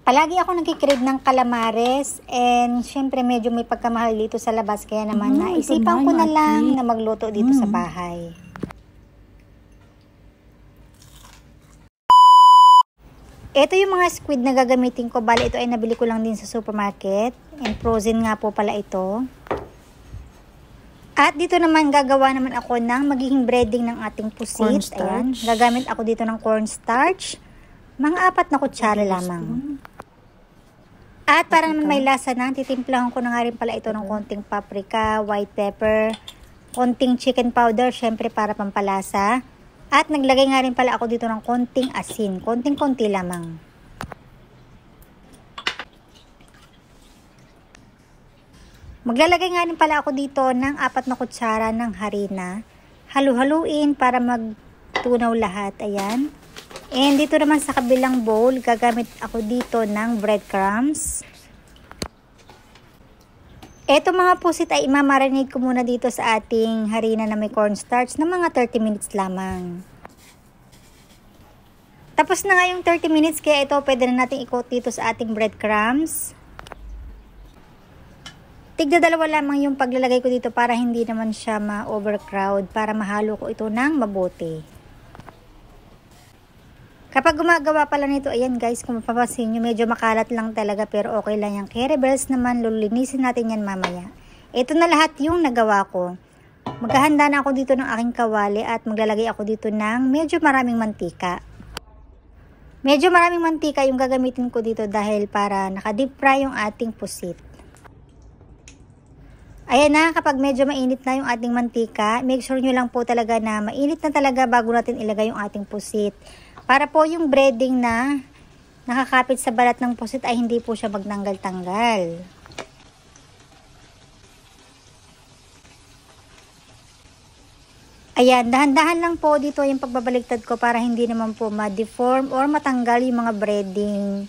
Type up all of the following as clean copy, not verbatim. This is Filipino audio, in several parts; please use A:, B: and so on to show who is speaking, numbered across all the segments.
A: Palagi ako nagkikrave ng calamares and syempre medyo may pagkamahal dito sa labas kaya naman naisipan ko na lang na magluto dito sa bahay. Ito yung mga squid na gagamitin ko. Bali ito ay nabili ko lang din sa supermarket and frozen nga po pala ito. At dito naman gagawa naman ako ng magiging breading ng ating pusit. Ayan, gagamit ako dito ng cornstarch. Mga 4 na kutsara lamang. At para naman may lasa na, titimplahan ko na nga rin pala ito ng konting paprika, white pepper, konting chicken powder, syempre para pampalasa. At naglagay nga rin pala ako dito ng konting asin, konting-konti lamang. Maglalagay nga rin pala ako dito ng 4 na kutsara ng harina. Halu-haluin para magtunaw lahat, ayan. And dito naman sa kabilang bowl, gagamit ako dito ng breadcrumbs. Ito mga pusit ay imamarinate ko muna dito sa ating harina na may cornstarch na mga 30 minutes lamang. Tapos na nga yung 30 minutes kaya ito pwede na natin i-coat dito sa ating breadcrumbs. Tigda 2 lamang yung paglalagay ko dito para hindi naman siya ma-overcrowd, para mahalo ko ito ng mabuti. Kapag gumagawa pala nito, ayan guys, kung mapapansin nyo, medyo makalat lang talaga pero okay lang yan. Kaya rebels naman, lulinisin natin yan mamaya. Ito na lahat yung nagawa ko. Maghahanda na ako dito ng aking kawali at maglalagay ako dito ng medyo maraming mantika. Medyo maraming mantika yung gagamitin ko dito dahil para naka-deep fry yung ating pusit. Ayan na, kapag medyo mainit na yung ating mantika, make sure nyo lang po talaga na mainit na talaga bago natin ilagay yung ating pusit. Para po yung breading na nakakapit sa balat ng pusit ay hindi po siya magnanggal-tanggal. Ayan, dahan-dahan lang po dito yung pagbabaliktad ko para hindi naman po ma-deform or matanggal yung mga breading.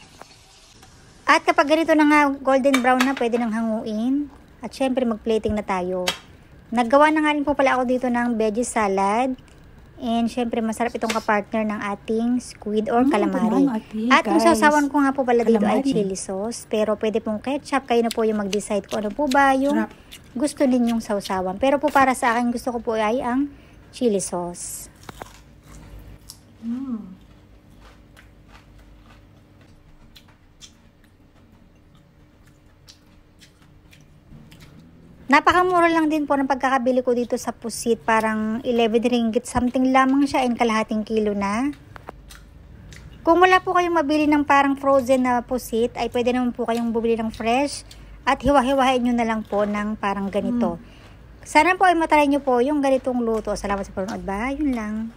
A: At kapag ganito na nga golden brown na, pwede nang hanguin. At syempre mag-plating na tayo. Naggawa na nga rin po pala ako dito ng veggie salad. And syempre masarap itong kapartner ng ating squid or calamari. At yung sausawan ko nga po pala dito ay chili sauce. Pero pwede pong ketchup. Kayo na po yung mag-decide kung ano po ba yung gusto ninyong sausawan. Pero po para sa akin gusto ko po ay ang chili sauce. Napakamura lang din po ng pagkakabili ko dito sa pusit. Parang 11 ringgit something lamang siya and kalahating kilo na. Kung wala po kayong mabili ng parang frozen na pusit, ay pwede naman po kayong bumili ng fresh at hiwa-hiwain nyo na lang po ng parang ganito. Sana po ay matry nyo po yung ganitong luto. Salamat sa panonood. Bye. Yun lang.